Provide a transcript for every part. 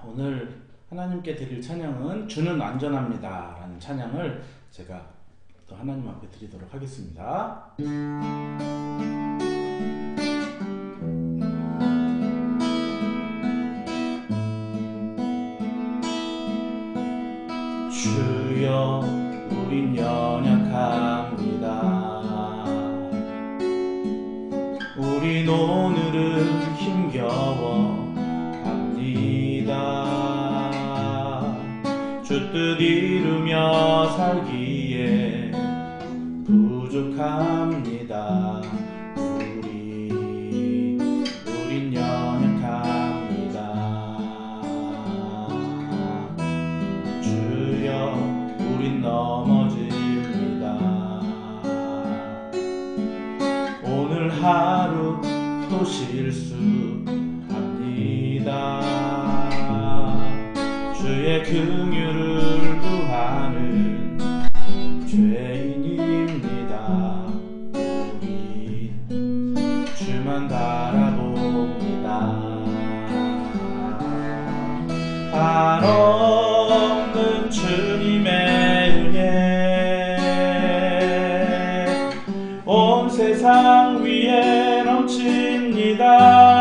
오늘 하나님께 드릴 찬양은 주는 안전합니다 라는 찬양을 제가 또 하나님 앞에 드리도록 하겠습니다. 주여 우린 연약합니다. 우린 오늘은 힘겨워 주 뜻 이루며 살기에 부족합니다. 우린 연약합니다. 주여 우린 넘어집니다. 오늘 하루 또 실수합니다. 주의 긍휼을 구하는 죄인입니다. 우리 주만 바라봅니다. 한없는 주님의 은혜 온 세상 위에 넘칩니다.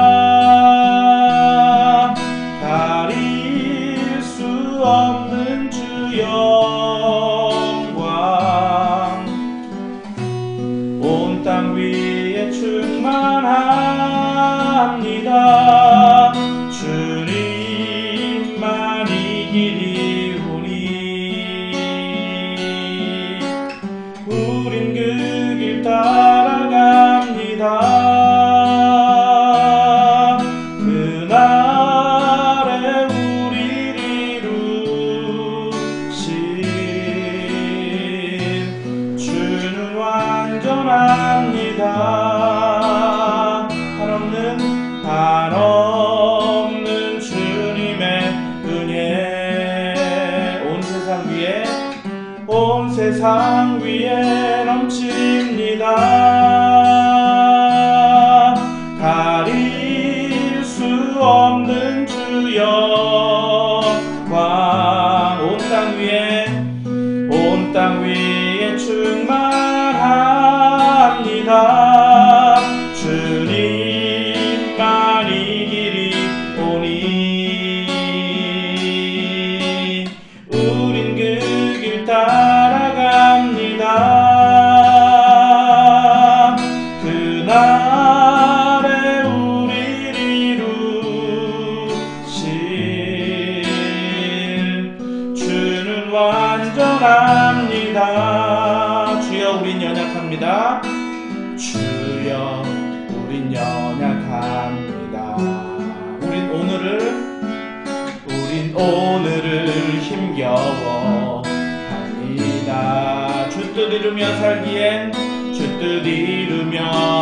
없는 주 영광 온 땅 위에 충만합니다. 주님만이 길이오니 우린 그 길 따라갑니다. 한없는 주님의 은혜 온 세상 위에 넘칩니다. 가릴 수 없는 주 영광 온 땅 위에 충만합니다. 주님만이 길이오니 우린 그 길 따라갑니다. 그날에 우리를 이루실 주는 완전합니다. 주여 우린 연약합니다. 주여 우린 연약합니다. 우린 오늘을 힘겨워 합니다. 주 뜻 이루며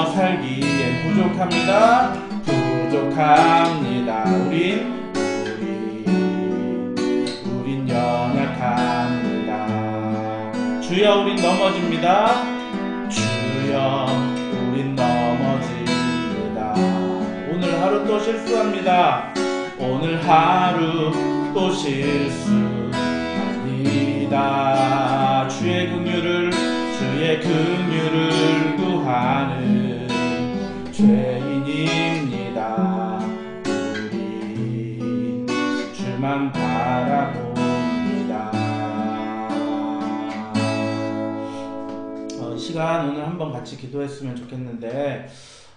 살기엔 부족합니다. 우린 연약합니다. 주여 우린 넘어집니다. 주여 우린 넘어집니다. 오늘 하루 또 실수합니다. 오늘 하루 또 실수합니다. 주의 긍휼을 구하는 죄인입니다. 우리 주만 바라봅니다. 이 시간 오늘 한번 같이 기도했으면 좋겠는데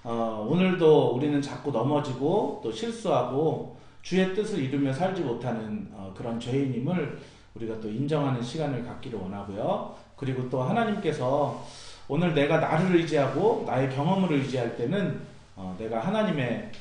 오늘도 우리는 자꾸 넘어지고 또 실수하고 주의 뜻을 이루며 살지 못하는 그런 죄인임을 우리가 또 인정하는 시간을 갖기를 원하고요. 그리고 또 하나님께서 오늘 내가 나를 의지하고 나의 경험을 의지할 때는 내가 하나님의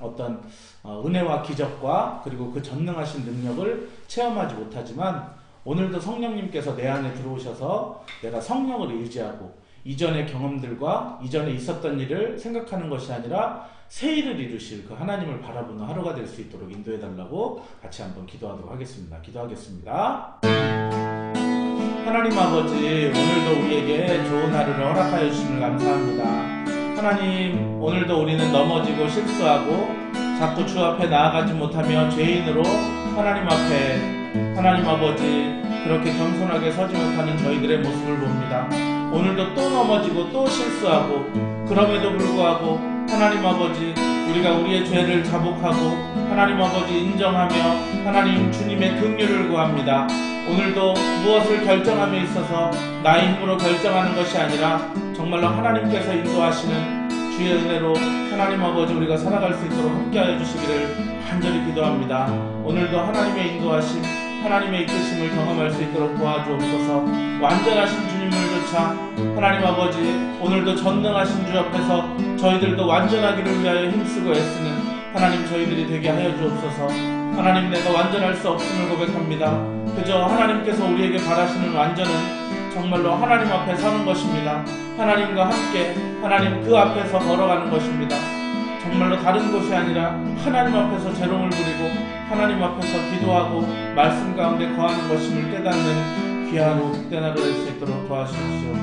어떤 은혜와 기적과 그리고 그 전능하신 능력을 체험하지 못하지만 오늘도 성령님께서 내 안에 들어오셔서 내가 성령을 의지하고 이전의 경험들과 이전에 있었던 일을 생각하는 것이 아니라 새 일을 이루실 그 하나님을 바라보는 하루가 될 수 있도록 인도해달라고 같이 한번 기도하도록 하겠습니다. 기도하겠습니다. 하나님 아버지, 오늘도 우리에게 좋은 하루를 허락하여 주심을 감사합니다. 하나님, 오늘도 우리는 넘어지고 실수하고 자꾸 주 앞에 나아가지 못하며 죄인으로 하나님 아버지 그렇게 겸손하게 서지 못하는 저희들의 모습을 봅니다. 오늘도 또 넘어지고 또 실수하고 그럼에도 불구하고 하나님 아버지 우리가 우리의 죄를 자복하고 하나님 아버지 인정하며 하나님 주님의 긍휼을 구합니다. 오늘도 무엇을 결정함에 있어서 나의 힘으로 결정하는 것이 아니라 정말로 하나님께서 인도하시는 주의 은혜로 하나님 아버지 우리가 살아갈 수 있도록 함께하여 주시기를 간절히 기도합니다. 오늘도 하나님의 인도하심 하나님의 이끄심을 경험할 수 있도록 도와주옵소서. 완전하신 주님을 쫓아 하나님 아버지 오늘도 전능하신 주 앞에서 저희들도 완전하기를 위하여 힘쓰고 애쓰는 하나님 저희들이 되게 하여 주옵소서. 하나님 내가 완전할 수 없음을 고백합니다. 그저 하나님께서 우리에게 바라시는 완전은 정말로 하나님 앞에 서는 것입니다. 하나님과 함께 하나님 그 앞에서 걸어가는 것입니다. 정말로 다른 곳이 아니라 하나님 앞에서 재롱을 부리고 하나님 앞에서 기도하고 말씀 가운데 거하는 것임을 깨닫는 귀하로 복된 하루 될 수 있도록 도와주십시오.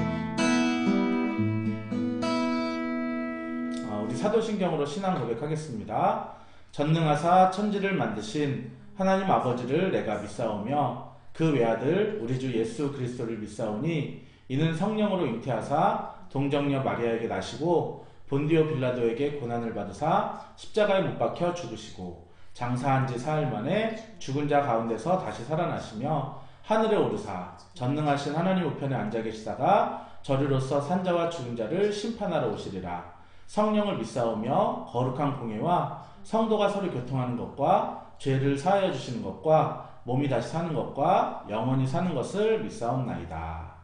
우리 사도신경으로 신앙 고백하겠습니다. 전능하사 천지를 만드신 하나님 아버지를 내가 믿사오며 그 외아들 우리 주 예수 그리스도를 믿사오니 이는 성령으로 잉태하사 동정녀 마리아에게 나시고 본디오 빌라도에게 고난을 받으사 십자가에 못 박혀 죽으시고 장사한 지 사흘 만에 죽은 자 가운데서 다시 살아나시며 하늘에 오르사 전능하신 하나님 우편에 앉아 계시다가 저리로서 산자와 죽은 자를 심판하러 오시리라. 성령을 믿사오며 거룩한 공예와 성도가 서로 교통하는 것과 죄를 사하여 주시는 것과 몸이 다시 사는 것과 영원히 사는 것을 믿사옵나이다.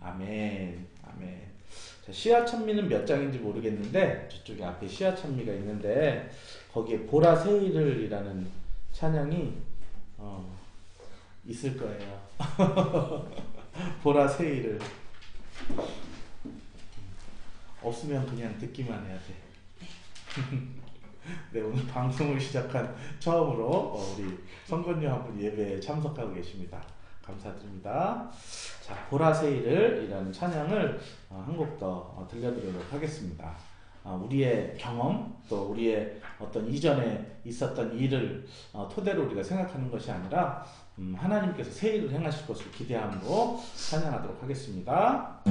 아멘. 아멘. 자, 시아천미는 몇 장인지 모르겠는데 저쪽에 앞에 시아천미가 있는데 거기에 보라 세일을 이라는 찬양이 있을 거예요. 보라 세일을 없으면 그냥 듣기만 해야 돼. 네, 오늘 방송을 시작한 처음으로 우리 성건녀 한 분 예배에 참석하고 계십니다. 감사드립니다. 자, 보라세일을 이라는 찬양을 한 곡 더 들려드리도록 하겠습니다. 우리의 경험 또 우리의 어떤 이전에 있었던 일을 토대로 우리가 생각하는 것이 아니라 하나님께서 새 일을 행하실 것을 기대함으로 찬양하도록 하겠습니다.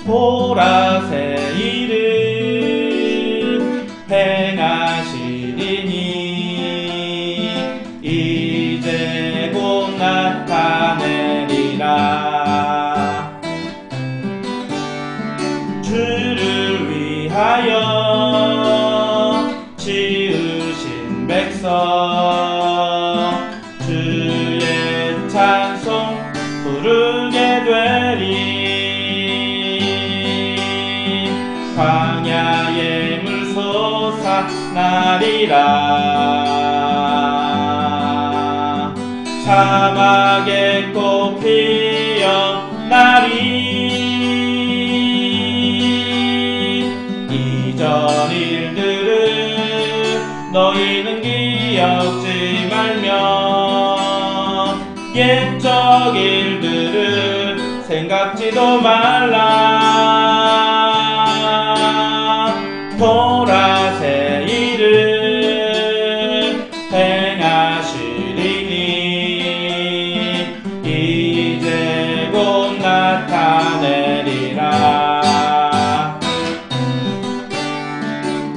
보라새 일을 행하시리니 이제 곧 나타내리라. 주를 위하여 지으신 백성 주의 찬송 부르게 되리. 광야의 물 솟아나리라. 사막에 꽃 피어나리. 이전 일들을 너희는 기억지 말며 옛적 일들을 생각지도 말라. 보라새 일을 행하시리니 이제 곧 나타내리라.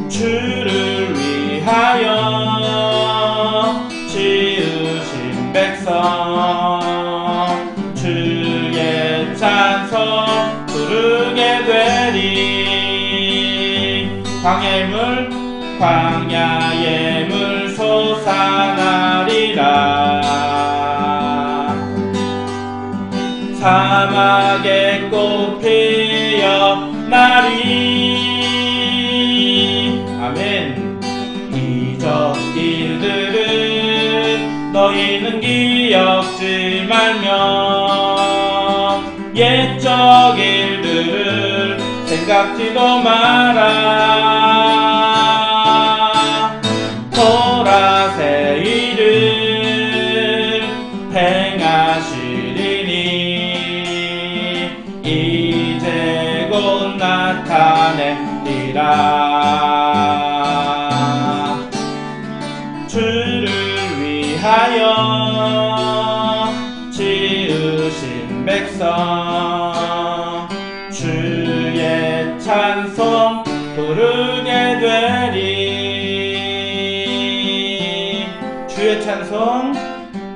주를 위하여 지으신 백성 주의 찬송 부르게 되리. 광야의 물 솟아나리라. 사막에 꽃 피어나리. 아멘. 이적 일들을 너희는 기억지 말며 옛적 일들을 생각지도 마라. 보라새 일을 행하시리니 주를 위하여 지으신 백성 주의 찬송 부르게 되리. 주의 찬송,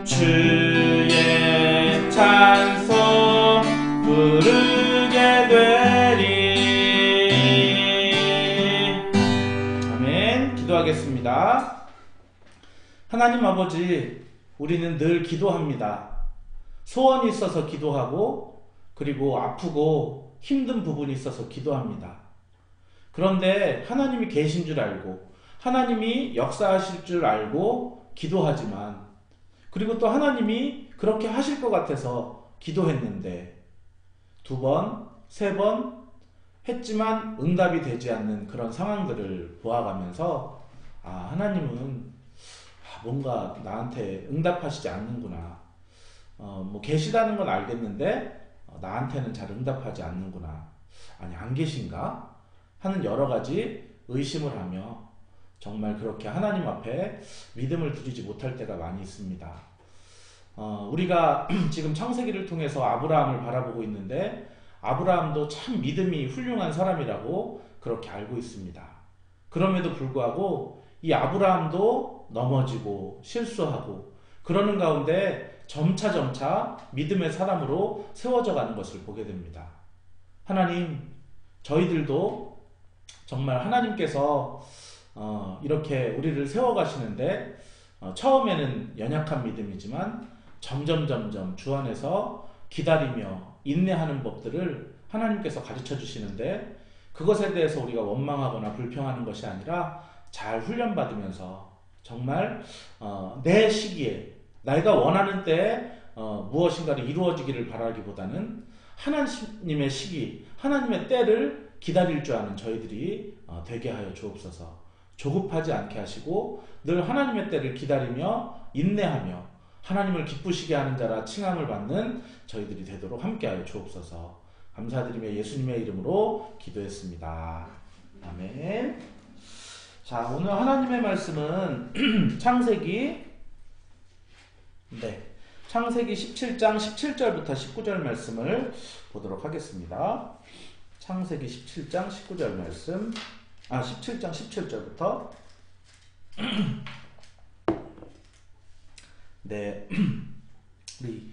주의 찬송 부르게 되리. 아멘. 기도하겠습니다. 하나님 아버지, 우리는 늘 기도합니다. 소원이 있어서 기도하고, 그리고 아프고 힘든 부분이 있어서 기도합니다. 그런데 하나님이 계신 줄 알고, 하나님이 역사하실 줄 알고 기도하지만, 그리고 또 하나님이 그렇게 하실 것 같아서 기도했는데 2번, 3번 했지만 응답이 되지 않는 그런 상황들을 보아가면서, 하나님은 뭔가 나한테 응답하시지 않는구나. 뭐 계시다는 건 알겠는데 나한테는 잘 응답하지 않는구나. 아니, 안 계신가? 하는 여러 가지 의심을 하며 정말 그렇게 하나님 앞에 믿음을 드리지 못할 때가 많이 있습니다. 우리가 지금 창세기를 통해서 아브라함을 바라보고 있는데, 아브라함도 참 믿음이 훌륭한 사람이라고 그렇게 알고 있습니다. 그럼에도 불구하고 이 아브라함도 넘어지고 실수하고 그러는 가운데 점차 믿음의 사람으로 세워져 가는 것을 보게 됩니다. 하나님, 저희들도 정말 하나님께서 이렇게 우리를 세워가시는데, 처음에는 연약한 믿음이지만 점점 주 안에서 기다리며 인내하는 법들을 하나님께서 가르쳐 주시는데, 그것에 대해서 우리가 원망하거나 불평하는 것이 아니라 잘 훈련받으면서 정말 내 시기에 내가 원하는 때에 무엇인가를 이루어지기를 바라기보다는 하나님의 시기, 하나님의 때를 기다릴 줄 아는 저희들이 되게 하여 주옵소서. 조급하지 않게 하시고 늘 하나님의 때를 기다리며 인내하며 하나님을 기쁘시게 하는 자라 칭함을 받는 저희들이 되도록 함께하여 주옵소서. 감사드리며 예수님의 이름으로 기도했습니다. 아멘. 자, 오늘 하나님의 말씀은 창세기 17장 17절부터 19절 말씀을 보도록 하겠습니다. 창세기 17장 19절 말씀, 17장 17절부터 네, 우리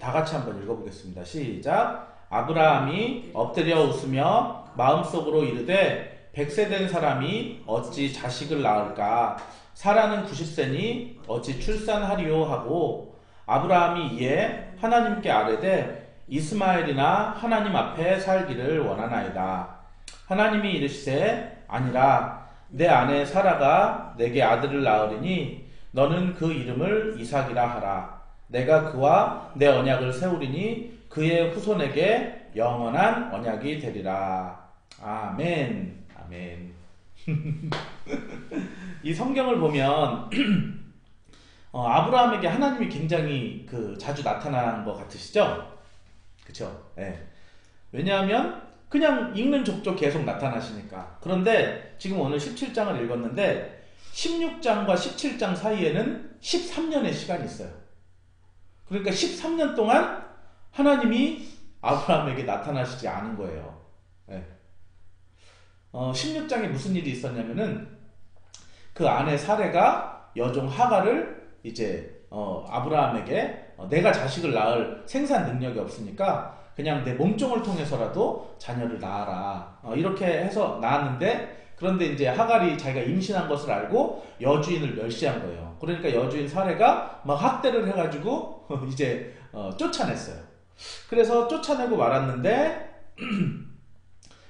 다 같이 한번 읽어보겠습니다. 시작. 아브라함이 엎드려 웃으며 마음속으로 이르되 100세 된 사람이 어찌 자식을 낳을까? 사라는 90세니 어찌 출산하리요 하고, 아브라함이 이에 하나님께 아뢰되 이스마엘이나 하나님 앞에 살기를 원하나이다. 하나님이 이르시되 아니라 내 아내 사라가 내게 아들을 낳으리니 너는 그 이름을 이삭이라 하라. 내가 그와 내 언약을 세우리니 그의 후손에게 영원한 언약이 되리라. 아멘. 아멘. 이 성경을 보면 아브라함에게 하나님이 굉장히 자주 나타난 것 같으시죠? 그쵸? 네. 왜냐하면 그냥 읽는 족족 계속 나타나시니까. 그런데 지금 오늘 17장을 읽었는데 16장과 17장 사이에는 13년의 시간이 있어요. 그러니까 13년 동안 하나님이 아브라함에게 나타나시지 않은 거예요. 네. 16장에 무슨 일이 있었냐면은 그 아내 사레가 여종 하갈을 이제 아브라함에게 내가 자식을 낳을 생산 능력이 없으니까 그냥 내 몸종을 통해서라도 자녀를 낳아라, 이렇게 해서 낳았는데, 그런데 이제 하갈이 자기가 임신한 것을 알고 여주인을 멸시한 거예요. 그러니까 여주인 사레가 막 학대를 해가지고 이제 쫓아냈어요. 그래서 쫓아내고 말았는데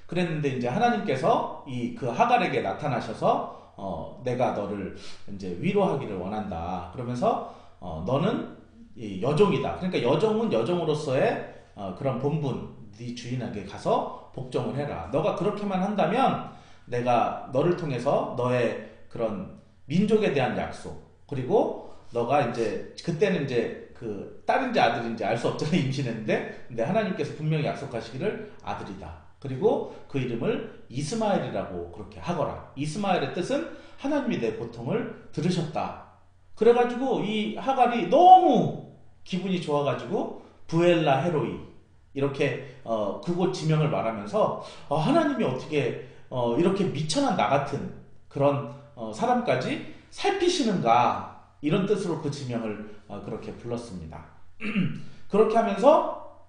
그랬는데 이제 하나님께서 그 하갈에게 나타나셔서 내가 너를 이제 위로하기를 원한다. 그러면서 너는 이 여종이다. 그러니까 여종은 여종으로서의 그런 본분, 네 주인에게 가서 복종을 해라. 너가 그렇게만 한다면 내가 너를 통해서 너의 그런 민족에 대한 약속, 그리고 너가 이제 그때는 이제 그 딸인지 아들인지 알 수 없잖아요. 임신했는데 근데 하나님께서 분명히 약속하시기를 아들이다. 그리고 그 이름을 이스마엘이라고 그렇게 하거라. 이스마엘의 뜻은 하나님이 내 고통을 들으셨다. 그래가지고 이 하갈이 너무 기분이 좋아가지고 부엘라 헤로이 이렇게 그곳 지명을 말하면서 하나님이 어떻게 이렇게 미천한 나 같은 그런 사람까지 살피시는가, 이런 뜻으로 그 지명을 그렇게 불렀습니다. 그렇게 하면서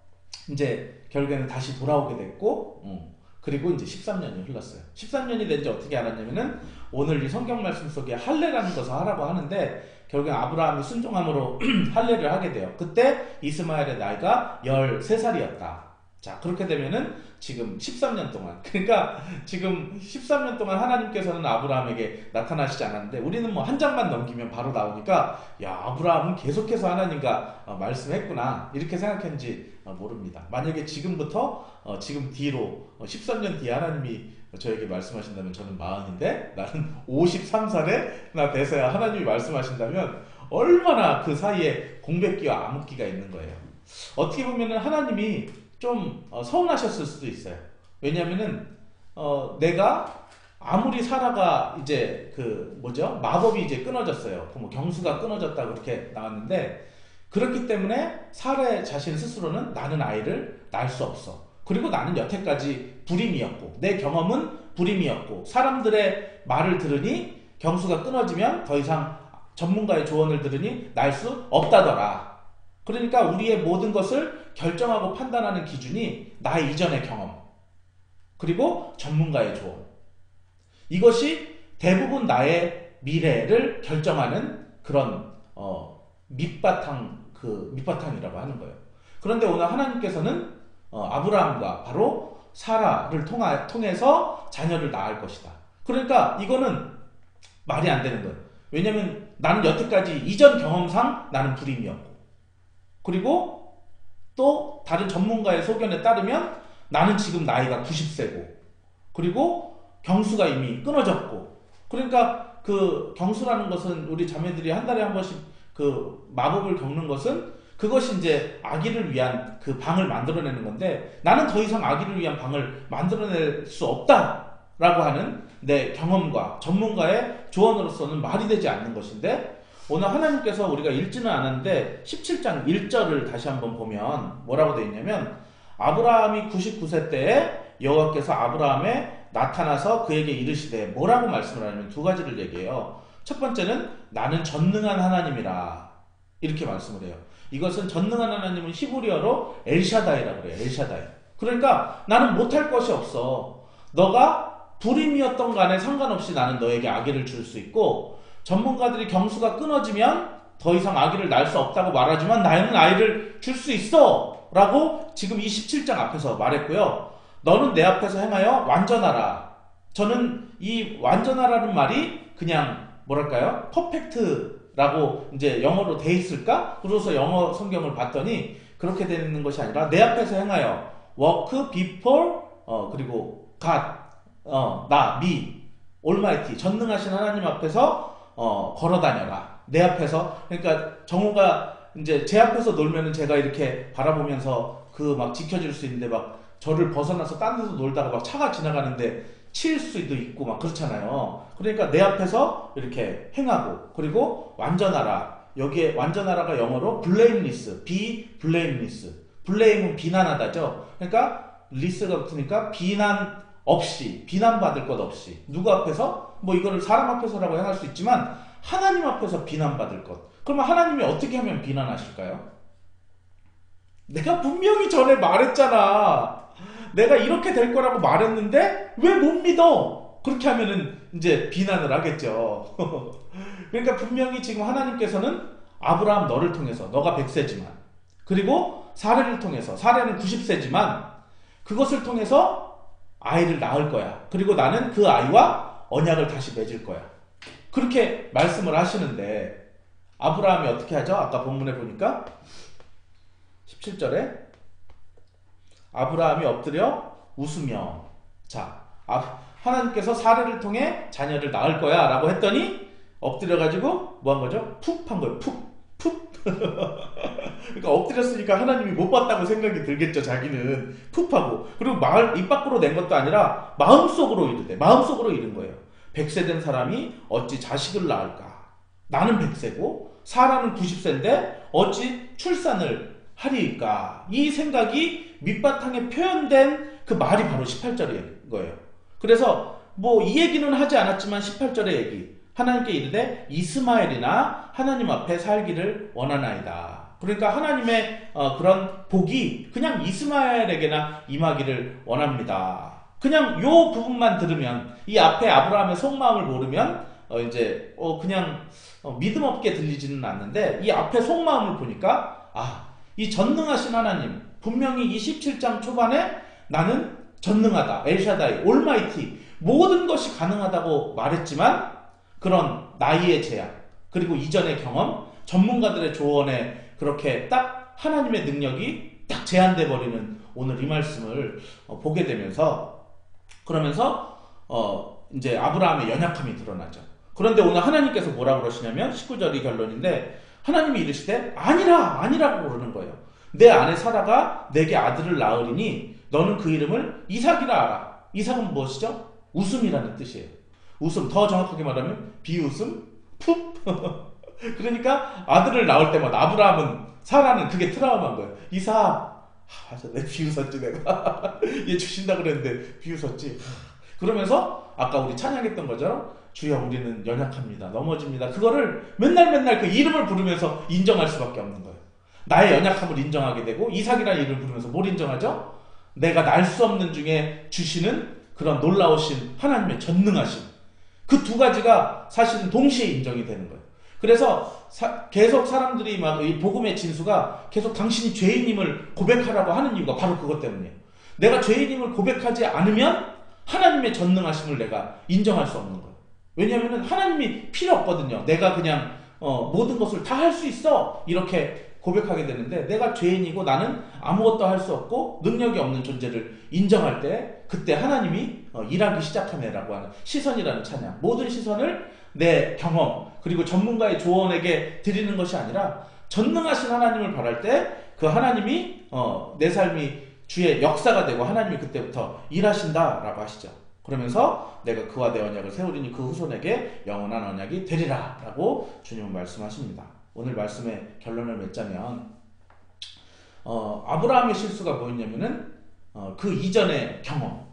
이제 결국에는 다시 돌아오게 됐고, 그리고 이제 13년이 흘렀어요. 13년이 된지 어떻게 알았냐면은 오늘 이 성경 말씀 속에 할례라는 것을 하라고 하는데, 결국엔 아브라함이 순종함으로 할례를 하게 돼요. 그때 이스마엘의 나이가 13살이었다. 자, 그렇게 되면은 지금 13년 동안, 그러니까 지금 13년 동안 하나님께서는 아브라함에게 나타나시지 않았는데, 우리는 뭐 한 장만 넘기면 바로 나오니까, 야, 아브라함은 계속해서 하나님과 말씀했구나, 이렇게 생각했는지 모릅니다. 만약에 지금부터 지금 뒤로 13년 뒤에 하나님이 저에게 말씀하신다면, 저는 40인데 나는 53살에 나 돼서야 하나님이 말씀하신다면 얼마나 그 사이에 공백기와 암흑기가 있는 거예요. 어떻게 보면은 하나님이 좀 서운하셨을 수도 있어요. 왜냐면은 내가 아무리 사라가 이제 마법이 이제 끊어졌어요. 뭐 경수가 끊어졌다고 그렇게 나왔는데, 그렇기 때문에 사라 자신 스스로는 나는 아이를 낳을 수 없어. 그리고 나는 여태까지 불임이었고, 내 경험은 불임이었고, 사람들의 말을 들으니 경수가 끊어지면 더 이상 전문가의 조언을 들으니 낳을 수 없다더라. 그러니까 우리의 모든 것을 결정하고 판단하는 기준이 나의 이전의 경험, 그리고 전문가의 조언, 이것이 대부분 나의 미래를 결정하는 그런 밑바탕이라고 하는 거예요. 그런데 오늘 하나님께서는 아브라함과 바로 사라를 통해서 자녀를 낳을 것이다. 그러니까 이거는 말이 안 되는 거예요. 왜냐면 나는 여태까지 이전 경험상 나는 불임이었고, 그리고 또 다른 전문가의 소견에 따르면 나는 지금 나이가 90세고, 그리고 경수가 이미 끊어졌고, 그러니까 그 경수라는 것은 우리 자매들이 한 달에 한 번씩 그 마법을 겪는 것은, 그것이 이제 아기를 위한 그 방을 만들어내는 건데, 나는 더 이상 아기를 위한 방을 만들어낼 수 없다라고 하는 내 경험과 전문가의 조언으로서는 말이 되지 않는 것인데, 오늘 하나님께서 우리가 읽지는 않았는데 17장 1절을 다시 한번 보면 뭐라고 되어 있냐면, 아브라함이 99세 때에 여호와께서 아브라함에 나타나서 그에게 이르시되, 뭐라고 말씀을 하냐면 두 가지를 얘기해요. 첫 번째는 나는 전능한 하나님이라, 이렇게 말씀을 해요. 이것은 전능한 하나님은 히브리어로 엘샤다이라고 그래요. 엘샤다이. 그러니까 나는 못할 것이 없어. 너가 불임이었던 간에 상관없이 나는 너에게 아기를 줄 수 있고, 전문가들이 경수가 끊어지면 더 이상 아기를 낳을 수 없다고 말하지만 나는 아이를 줄 수 있어 라고 지금 이 17장 앞에서 말했고요. 너는 내 앞에서 행하여 완전하라. 저는 이 완전하라는 말이 그냥 뭐랄까요? 퍼펙트라고 이제 영어로 돼 있을까? 그래서 영어 성경을 봤더니 그렇게 되는 것이 아니라 내 앞에서 행하여 walk before 그리고 God 나 me almighty 전능하신 하나님 앞에서 걸어다녀라. 내 앞에서. 그러니까 정우가 이제 제 앞에서 놀면은 제가 이렇게 바라보면서 그 막 지켜줄 수 있는데, 막 저를 벗어나서 딴 데서 놀다가 막 차가 지나가는데 칠 수도 있고 막 그렇잖아요. 그러니까 내 앞에서 이렇게 행하고, 그리고 완전하라. 여기에 완전하라가 영어로 blameless, be blameless. blame은 비난하다죠. 그러니까 리스가 붙으니까 비난 없이, 비난받을 것 없이. 누구 앞에서? 뭐 이거를 사람 앞에서라고 행할 수 있지만 하나님 앞에서 비난받을 것. 그러면 하나님이 어떻게 하면 비난하실까요? 내가 분명히 전에 말했잖아. 내가 이렇게 될 거라고 말했는데 왜 못 믿어? 그렇게 하면은 이제 비난을 하겠죠. 그러니까 분명히 지금 하나님께서는 아브라함 너를 통해서, 너가 100세지만, 그리고 사례를 통해서, 사례는 90세지만 그것을 통해서 아이를 낳을 거야. 그리고 나는 그 아이와 언약을 다시 맺을 거야. 그렇게 말씀을 하시는데, 아브라함이 어떻게 하죠? 아까 본문에 보니까 17절에 아브라함이 엎드려 웃으며, 자, 하나님께서 사례를 통해 자녀를 낳을 거야 라고 했더니 엎드려 가지고 뭐 한 거죠? 푹 한 거예요. 푹. 푹. 그러니까 엎드렸으니까 하나님이 못 봤다고 생각이 들겠죠. 자기는 푹하고. 그리고 입 밖으로 낸 것도 아니라 마음속으로 이르되, 마음속으로 이른 거예요. 100세 된 사람이 어찌 자식을 낳을까? 나는 100세고 사라는 90세인데 어찌 출산을 하리까? 이 생각이 밑바탕에 표현된 그 말이 바로 18절인 거예요. 그래서 뭐 이 얘기는 하지 않았지만 18절의 얘기, 하나님께 이르되 이스마엘이나 하나님 앞에 살기를 원하나이다. 그러니까 하나님의 그런 복이 그냥 이스마엘에게나 임하기를 원합니다. 그냥 요 부분만 들으면, 이 앞에 아브라함의 속마음을 모르면 그냥 믿음 없게 들리지는 않는데, 이 앞에 속마음을 보니까 이 전능하신 하나님, 분명히 이 17장 초반에 나는 전능하다, 엘샤다이, 올마이티, 모든 것이 가능하다고 말했지만 그런 나이의 제약, 그리고 이전의 경험, 전문가들의 조언에 그렇게 딱 하나님의 능력이 딱 제한돼 버리는 오늘 이 말씀을 보게 되면서, 그러면서 이제 아브라함의 연약함이 드러나죠. 그런데 오늘 하나님께서 뭐라고 그러시냐면 19절이 결론인데, 하나님이 이르시되 아니라고 그러는 거예요. 내 아내 사라가 내게 아들을 낳으리니 너는 그 이름을 이삭이라 하라. 이삭은 무엇이죠? 웃음이라는 뜻이에요. 웃음, 더 정확하게 말하면 비웃음, 푹. 그러니까 아들을 낳을 때마다 아브라함은, 사라는 그게 트라우마인 거예요. 이삭, 맞아, 내가 비웃었지, 내가. 얘 주신다 그랬는데 비웃었지. 그러면서 아까 우리 찬양했던 것처럼 주여 우리는 연약합니다, 넘어집니다, 그거를 맨날 그 이름을 부르면서 인정할 수밖에 없는 거예요. 나의 연약함을 인정하게 되고, 이삭이라는 이름을 부르면서 뭘 인정하죠? 내가 날 수 없는 중에 주시는 그런 놀라우신 하나님의 전능하심, 그 두 가지가 사실은 동시에 인정이 되는 거예요. 그래서 계속 사람들이 막 이 복음의 진수가 계속 당신이 죄인임을 고백하라고 하는 이유가 바로 그것 때문이에요. 내가 죄인임을 고백하지 않으면 하나님의 전능하심을 내가 인정할 수 없는 거예요. 왜냐하면 하나님이 필요 없거든요. 내가 그냥 모든 것을 다 할 수 있어, 이렇게 고백하게 되는데, 내가 죄인이고 나는 아무것도 할 수 없고 능력이 없는 존재를 인정할 때, 그때 하나님이 일하기 시작하네라고 하는 시선이라는 찬양, 모든 시선을 내 경험 그리고 전문가의 조언에게 드리는 것이 아니라 전능하신 하나님을 바랄 때, 그 하나님이 내 삶이 주의 역사가 되고 하나님이 그때부터 일하신다라고 하시죠. 그러면서 내가 그와 내 언약을 세우리니 그 후손에게 영원한 언약이 되리라 라고 주님은 말씀하십니다. 오늘 말씀의 결론을 맺자면, 아브라함의 실수가 뭐였냐면은 그 이전의 경험,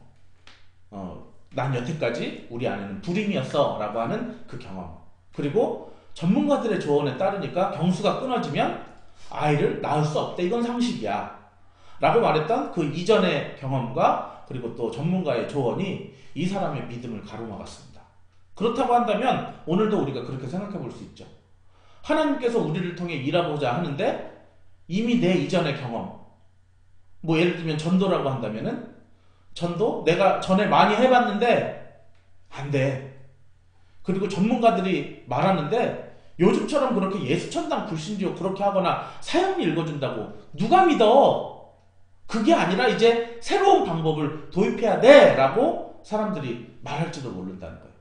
난 여태까지 우리 아내는 불임이었어 라고 하는 그 경험, 그리고 전문가들의 조언에 따르니까 경수가 끊어지면 아이를 낳을 수 없대, 이건 상식이야 라고 말했던 그 이전의 경험과 그리고 또 전문가의 조언이 이 사람의 믿음을 가로막았습니다. 그렇다고 한다면 오늘도 우리가 그렇게 생각해 볼 수 있죠. 하나님께서 우리를 통해 일하고자 하는데 이미 내 이전의 경험, 뭐 예를 들면 전도라고 한다면은, 전도 내가 전에 많이 해봤는데 안 돼. 그리고 전문가들이 말하는데 요즘처럼 그렇게 예수천당 불신지요 그렇게 하거나 사형리 읽어준다고 누가 믿어? 그게 아니라 이제 새로운 방법을 도입해야 돼 라고 사람들이 말할지도 모른다는 거예요.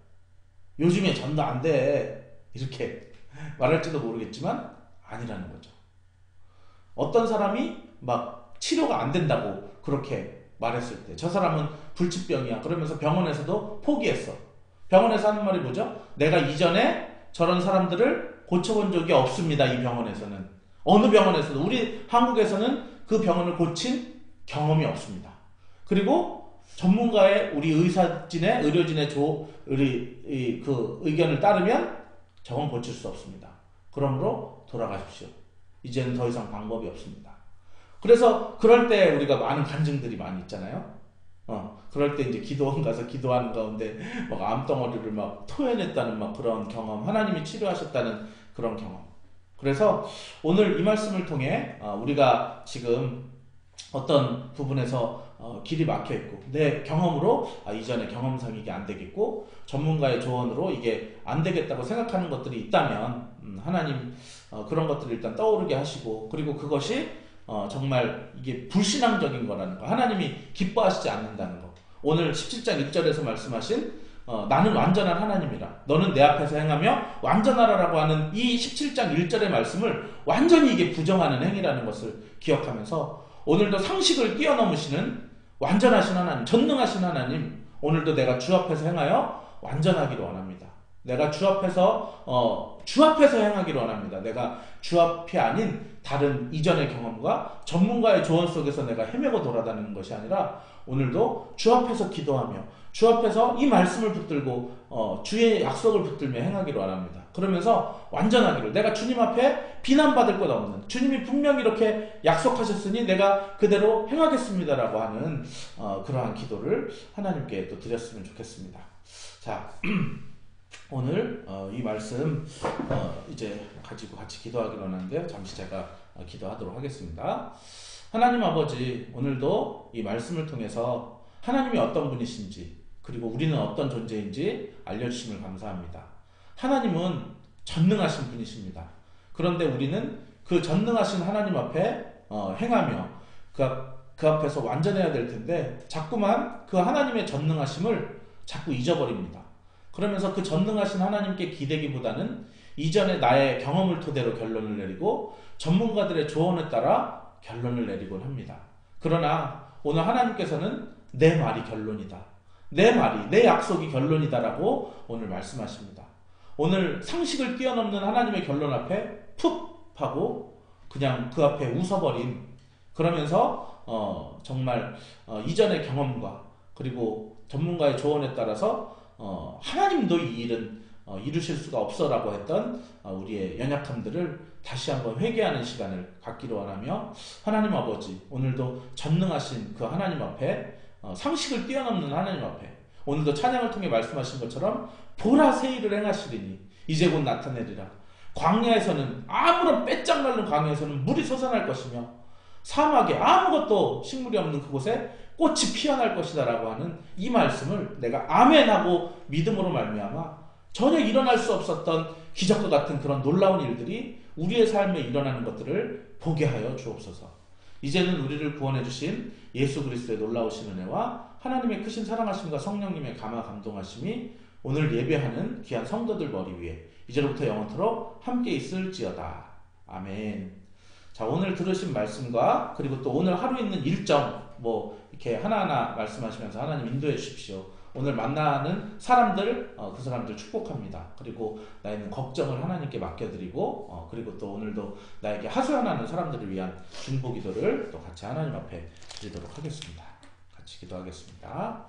요즘에 전도 안 돼 이렇게 말할지도 모르겠지만 아니라는 거죠. 어떤 사람이 막 치료가 안 된다고 그렇게 말했을 때, 저 사람은 불치병이야 그러면서 병원에서도 포기했어. 병원에서 하는 말이 뭐죠? 내가 이전에 저런 사람들을 고쳐본 적이 없습니다. 이 병원에서는, 어느 병원에서도, 우리 한국에서는 그 병원을 고친 경험이 없습니다. 그리고 전문가의, 우리 의사진의, 의료진의 그 의견을 따르면 저건 고칠 수 없습니다. 그러므로 돌아가십시오. 이제는 더 이상 방법이 없습니다. 그래서 그럴 때 우리가 많은 간증들이 많이 있잖아요. 그럴 때 이제 기도원 가서 기도하는 가운데 막 암덩어리를 막 토해냈다는 막 그런 경험, 하나님이 치료하셨다는 그런 경험. 그래서 오늘 이 말씀을 통해 우리가 지금 어떤 부분에서 길이 막혀 있고, 내 경험으로 이전에 경험상 이게 안 되겠고 전문가의 조언으로 이게 안 되겠다고 생각하는 것들이 있다면 하나님 그런 것들을 일단 떠오르게 하시고, 그리고 그것이 정말 이게 불신앙적인 거라는 거, 하나님이 기뻐하시지 않는다는 거, 오늘 17장 1절에서 말씀하신 나는 완전한 하나님이라 너는 내 앞에서 행하며 완전하라라고 하는 이 17장 1절의 말씀을 완전히 이게 부정하는 행위라는 것을 기억하면서 오늘도 상식을 뛰어넘으시는 완전하신 하나님, 전능하신 하나님, 오늘도 내가 주 앞에서 행하여 완전하기를 원합니다. 내가 주 앞에서 행하기를 원합니다. 내가 주 앞이 아닌 다른 이전의 경험과 전문가의 조언 속에서 내가 헤매고 돌아다니는 것이 아니라 오늘도 주 앞에서 기도하며 주 앞에서 이 말씀을 붙들고 주의 약속을 붙들며 행하기를 원합니다. 그러면서 완전하기를, 내가 주님 앞에 비난받을 것 없는, 주님이 분명히 이렇게 약속하셨으니 내가 그대로 행하겠습니다라고 하는 그러한 기도를 하나님께 또 드렸으면 좋겠습니다. 자, 오늘 이 말씀 이제 가지고 같이 기도하기로 하는데요. 잠시 제가 기도하도록 하겠습니다. 하나님 아버지, 오늘도 이 말씀을 통해서 하나님이 어떤 분이신지 그리고 우리는 어떤 존재인지 알려주심을 감사합니다. 하나님은 전능하신 분이십니다. 그런데 우리는 그 전능하신 하나님 앞에 행하며 그 앞에서 완전해야 될 텐데 자꾸만 그 하나님의 전능하심을 자꾸 잊어버립니다. 그러면서 그 전능하신 하나님께 기대기보다는 이전의 나의 경험을 토대로 결론을 내리고 전문가들의 조언에 따라 결론을 내리곤 합니다. 그러나 오늘 하나님께서는 내 말이 결론이다, 내 약속이 결론이다라고 오늘 말씀하십니다. 오늘 상식을 뛰어넘는 하나님의 결론 앞에 푹 하고 그냥 그 앞에 웃어버린, 그러면서 정말 이전의 경험과 그리고 전문가의 조언에 따라서 하나님도 이 일은 이루실 수가 없어라고 했던 우리의 연약함들을 다시 한번 회개하는 시간을 갖기로 원하며, 하나님 아버지, 오늘도 전능하신 그 하나님 앞에 상식을 뛰어넘는 하나님 앞에 오늘도 찬양을 통해 말씀하신 것처럼 보라 새일을 행하시리니 이제 곧 나타내리라. 광야에서는, 아무런 빼짝 말른 광야에서는 물이 솟아날 것이며 사막에 아무것도 식물이 없는 그곳에 꽃이 피어날 것이다 라고 하는 이 말씀을 내가 아멘하고 믿음으로 말미암아 전혀 일어날 수 없었던 기적과 같은 그런 놀라운 일들이 우리의 삶에 일어나는 것들을 보게 하여 주옵소서. 이제는 우리를 구원해 주신 예수 그리스도의 놀라우신 은혜와 하나님의 크신 사랑하심과 성령님의 감화 감동하심이 오늘 예배하는 귀한 성도들 머리 위에 이제로부터 영원토록 함께 있을지어다. 아멘. 자, 오늘 들으신 말씀과 그리고 또 오늘 하루 있는 일정 이렇게 하나하나 말씀하시면서 하나님 인도해 주십시오. 오늘 만나는 사람들, 그 사람들 축복합니다. 그리고 나의 있는 걱정을 하나님께 맡겨드리고 그리고 또 오늘도 나에게 하소연하는 사람들을 위한 중보 기도를 또 같이 하나님 앞에 드리도록 하겠습니다. 같이 기도하겠습니다.